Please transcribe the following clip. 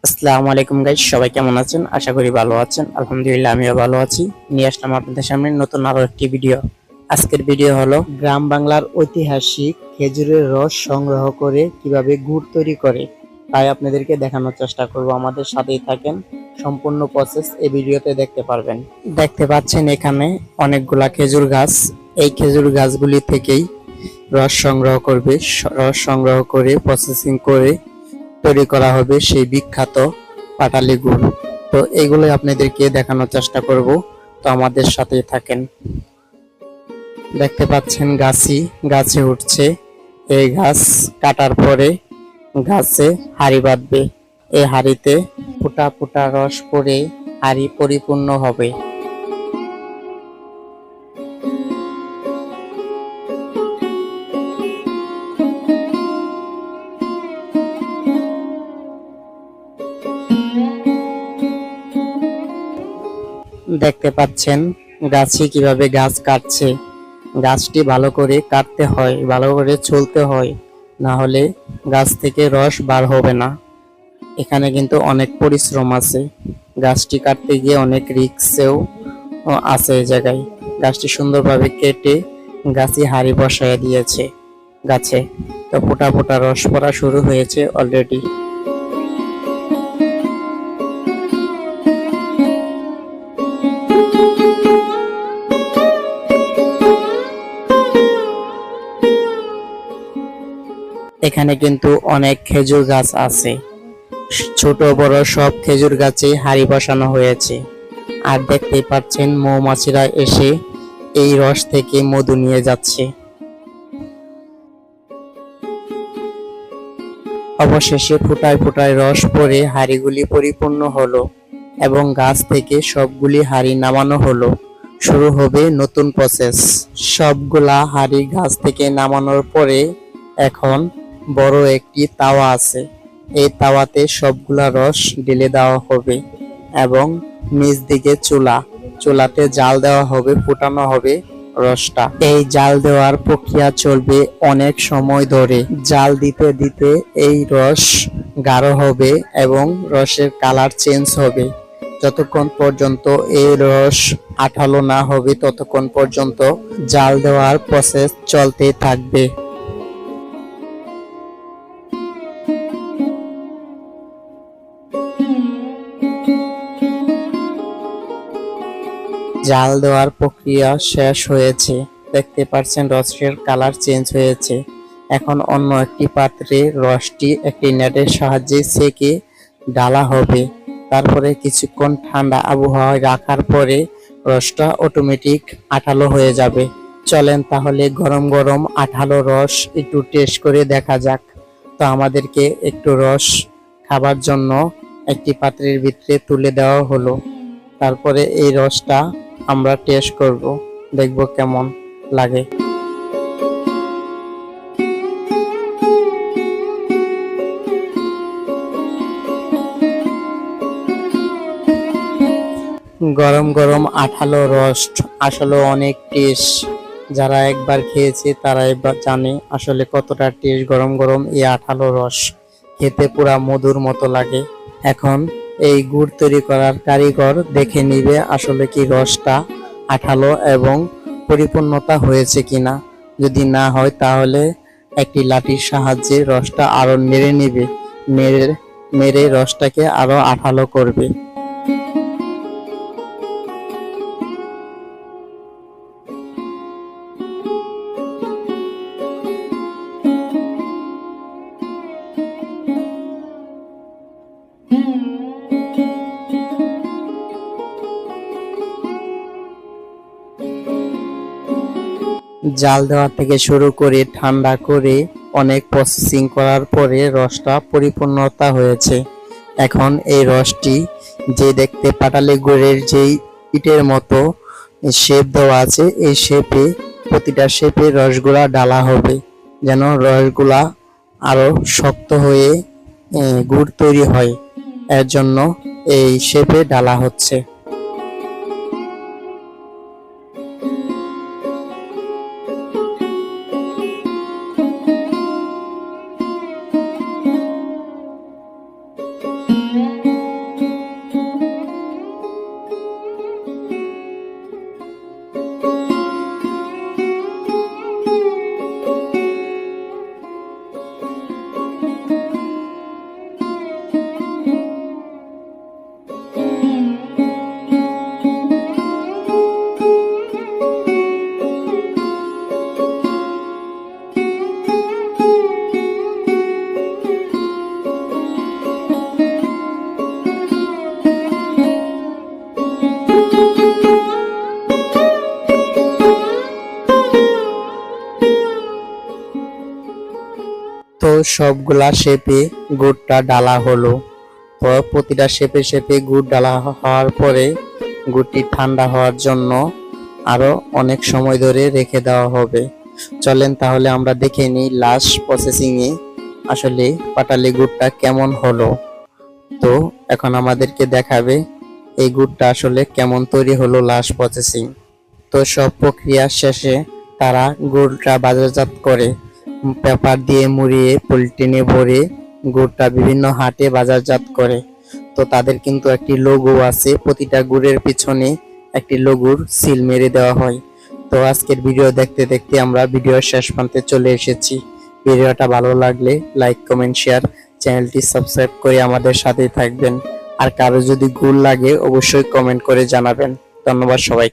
আসসালামু আলাইকুম গাইস, সবাই কেমন আছেন? আশা করি ভালো আছেন। আলহামদুলিল্লাহ আমিও ভালো আছি। নিয়ে আসলাম আপনাদের সামনে নতুন আরো একটি ভিডিও। আজকের ভিডিও হলো গ্রাম বাংলার ঐতিহাসিক খেজুরের রস সংগ্রহ করে কিভাবে গুড় তৈরি করে তাই আপনাদেরকে দেখানোর চেষ্টা করব। আমাদের সাথেই থাকেন, সম্পূর্ণ প্রসেস এই ভিডিওতে দেখতে পারবেন। দেখতে পাচ্ছেন এখানে অনেকগুলা খেজুর গাছ। এই খেজুর গাছগুলি থেকেই রস সংগ্রহ করবে। রস সংগ্রহ করে প্রসেসিং করে তৈরি করা হবে সেই বিখ্যাত পাটালি গুড়। তো এগুলো আপনাদেরকে দেখানোর চেষ্টা করব, তো আমাদের সাথেই থাকেন। দেখতে পাচ্ছেন গাছে উঠছে। এই গাছ কাটার পরে গাছে হাড়ি বাঁধবে। এই হাড়িতে ফোঁটা ফোঁটা রস পড়ে হাড়ি পরিপূর্ণ হবে। দেখতে পাচ্ছেন গাছে কিভাবে গাছ কাটছে। গাছটি ভালো করে কাটতে হয়, ভালো করে চলতে হয়, না হলে গাছ থেকে রস বার হবে না। এখানে কিন্তু অনেক পরিশ্রম আছে। গাছটি কাটতে গিয়ে অনেক রিস্কও আছে। এই জায়গায় গাছটি সুন্দরভাবে কেটে গাছে হাড়ি বসায় দিয়েছে গাছে। তো ফোঁটা ফোঁটা রস পড়া শুরু হয়েছে অলরেডি। এখানে কিন্তু অনেক খেজুর গাছ আছে। ছোট বড় সব খেজুর গাছে হাড়ি বসানো হয়েছে। আর দেখতেই পাচ্ছেন মৌমাছিরা এসে এই রস থেকে মধু নিয়ে যাচ্ছে। অবশেষে ফোঁটায় ফোঁটায় রস পড়ে হাড়িগুলি পরিপূর্ণ হলো এবং গাছ থেকে সবগুলি হাড়ি নামানো হলো। শুরু হবে নতুন প্রসেস। সবগুলা হাড়ি গাছ থেকে নামানোর পরে এখন বড় একটি তাওয়া আছে। এই তাওয়াতে সবগুলা রস ঢেলে দেওয়া হবে এবং নিচ দিকে চুলাতে জাল দেওয়া হবে, ফুটানো হবে রসটা। এই জাল দেওয়ার প্রক্রিয়া চলবে অনেক সময় ধরে। জাল দিতে দিতে এই রস গাঢ় হবে এবং রসের কালার চেঞ্জ হবে। যতক্ষণ পর্যন্ত এই রস আঠালো না হবে ততক্ষণ পর্যন্ত জাল দেওয়ার প্রসেস চলতে থাকবে। জাল দেওয়ার প্রক্রিয়া শেষ হয়েছে। দেখতে পাচ্ছেন রসের কালার চেঞ্জ হয়েছে। এখন অন্য একটি পাত্রে রসটি একটি নেটের সাহায্যে সেকে ঢালা হবে। তারপরে কিছুক্ষণ ঠান্ডা আবহাওয়ায় রাখার পরে রসটা অটোমেটিক আঠালো হয়ে যাবে। চলেন তাহলে গরম গরম আঠালো রস একটু টেস্ট করে দেখা যাক। তো আমাদেরকে একটু রস খাবার জন্য একটি পাত্রের ভিতরে তুলে দেওয়া হলো। তারপরে এই রসটা আমরা টেস্ট করব, দেখব কেমন লাগে। গরম গরম আঠালো রস আসলে অনেক টেস্ট। যারা একবার খেয়েছে তারা একবার জানে আসলে কতটা টেস্ট। গরম গরম এই আঠালো রস খেতে পুরা মধুর মতো লাগে। এখন এই গুড় তৈরি করার কারিগর দেখে নিবে আসলে কি রসটা আঠালো এবং পরিপূর্ণতা হয়েছে কিনা। যদি না হয় তাহলে একটি লাঠির সাহায্যে রসটা আরো নেড়ে নিবে, নেড়ে রসটাকে আরো আঠালো করবে। জাল দেওয়া থেকে শুরু করে ঠান্ডা করে অনেক প্রসেসিং করার পরে রসটা পরিপূর্ণতা হয়েছে। এখন এই রসটি যে দেখতে পাটালি গুড়ের যেই ইটের মতো শেপ দেওয়া আছে, এই শেপে প্রতিটা শেপে রসগুলা ঢালা হবে যেন রসগুলা আরো শক্ত হয়ে গুড় তৈরি হয়। এর জন্য এই শেপে ঢালা হচ্ছে। সবগুলা শেপে গুড়টা ডালা হলো। তো প্রতিটা শেপে শেপে গুড় ডালা হওয়ার পরে গুড়টি ঠান্ডা হওয়ার জন্য আরো অনেক সময় ধরে রেখে দেওয়া হবে। চলেন তাহলে আমরা দেখে নিই লাস্ট প্রসেসিং এ আসলে পাটালি গুড়টা কেমন হলো। তো এখন আমাদেরকে দেখাবে এই গুড়টা আসলে কেমন তৈরি হলো লাস্ট প্রসেসিং। তো সব প্রক্রিয়া শেষে তারা গুড়টা বাজারজাত করে পেপার দিয়ে মুড়িয়ে পলিথিনে ভরে গুড়টা বিভিন্ন হাটে বাজারজাত করে। তো তাদের কিন্তু একটি লোগো আছে, প্রতিটা গুড়ের পিছনে একটি লোগোর সিল মেরে দেওয়া হয়। তো আজকের ভিডিও দেখতে দেখতে আমরা ভিডিওর শেষ প্রান্তে চলে এসেছি। ভিডিওটা ভালো লাগলে লাইক কমেন্ট শেয়ার, চ্যানেলটি সাবস্ক্রাইব করে আমাদের সাথেই থাকবেন। আর কারো যদি গুড় লাগে অবশ্যই কমেন্ট করে জানাবেন। ধন্যবাদ সবাই।